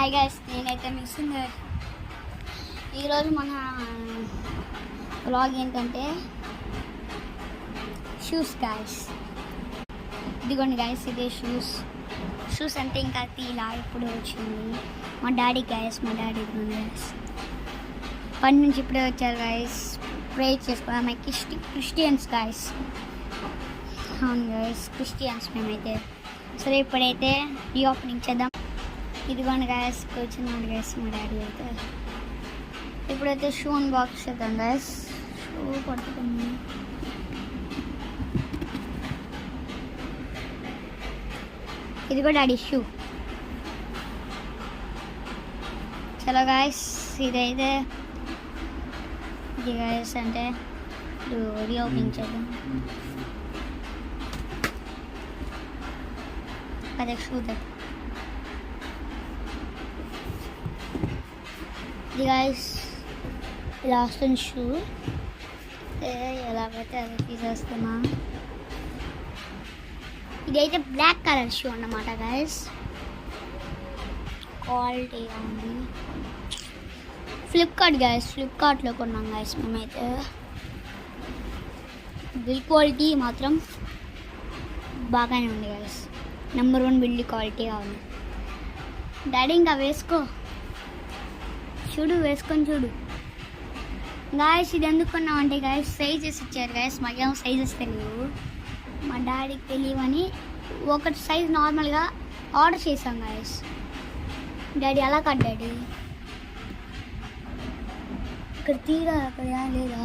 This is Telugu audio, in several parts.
హాయ్ గైస్, నేనైతే మిక్సింగ్. ఈరోజు మన వ్లాగ్ ఏంటంటే షూస్ గైస్. ఇదిగోండి గైస్, ఇదే షూస్ అంటే ఇంకా తీలా ఇప్పుడు వచ్చింది. మా డాడీ గైస్, గైస్ పని నుంచి ఇప్పుడే వచ్చారు గైస్. ప్రే చేసుకోవాలి. మా క్రిస్టియన్స్ గైస్. అవును గైస్, క్రిస్టియన్స్ మేమైతే. సరే ఇప్పుడైతే ఈ ఓపెనింగ్ చేద్దాం. ఇదిగోండి గైస్, కూర్చున్నాడు గైస్ మా డాడీ అయితే. ఇప్పుడైతే షూ అన్బాక్స్ చేద్దాం గైస్. షూ పట్టుకుంది. ఇదిగో డాడీ షూ. చలో గైస్, ఇదైతే ఇది గైస్ అంటే రీఓపెనింగ్ చేద్దాం. అదే షూ దగ్గర ఇది గైస్, లాస్ట్ షూ ఎలాగైతే అది తీసేస్తున్నా. ఇదైతే బ్లాక్ కలర్ షూ అన్నమాట గైస్. క్వాలిటీ ఉంది. ఫ్లిప్కార్ట్లో కొన్నాం గైస్ మేమైతే. బిల్ క్వాలిటీ మాత్రం బాగానే ఉంది గైస్. నెంబర్ 1 బిల్డ్ క్వాలిటీగా ఉంది. డాడీ ఇంకా వేసుకో, చూడు వేసుకొని చూడు గాయస్. ఇది ఎందుకు కొన్నామంటే గాయస్ సైజెస్ ఇచ్చారు గాయస్. మాకేమో సైజెస్ తెలియవు, మా డాడీకి తెలియవని ఒకటి సైజ్ నార్మల్గా ఆర్డర్ చేసాం గాయస్. డాడీ అలా కాదు డాడీ, ఇక్కడ తీరా అక్కడ లేదా,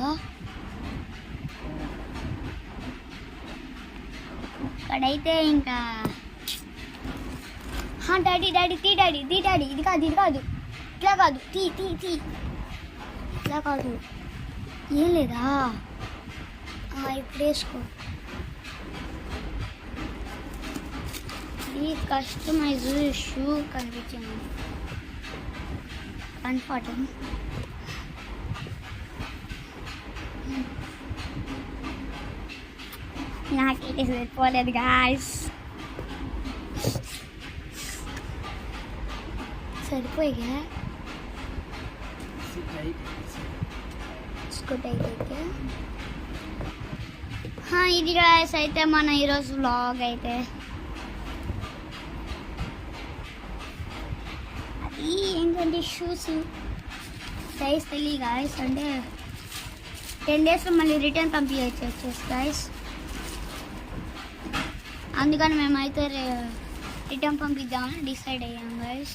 అక్కడైతే ఇంకా డాడీ తీ డాడీ, ఇది కాదు ఇట్లా కాదు, తీ ఇట్లా కాదు. ఏం లేదా, ఇప్పుడు వేసుకో. ఈ కస్టమైజ్ షూ కనిపించింది, కంఫర్ట్. నాకైతే సరిపోలేదు గాయస్. సరిపోయిగా ఇది గాయస్ అయితే మన ఈరోజు వ్లాగ్ అయితే. అది ఏంటంటే షూస్ సైజ్ తెలియ గాయస్, అంటే 10 daysలో మళ్ళీ రిటర్న్ పంపించవచ్చు గాయస్. అందుకని మేమైతే రిటర్న్ పంపిద్దామని డిసైడ్ అయ్యాం గాయస్.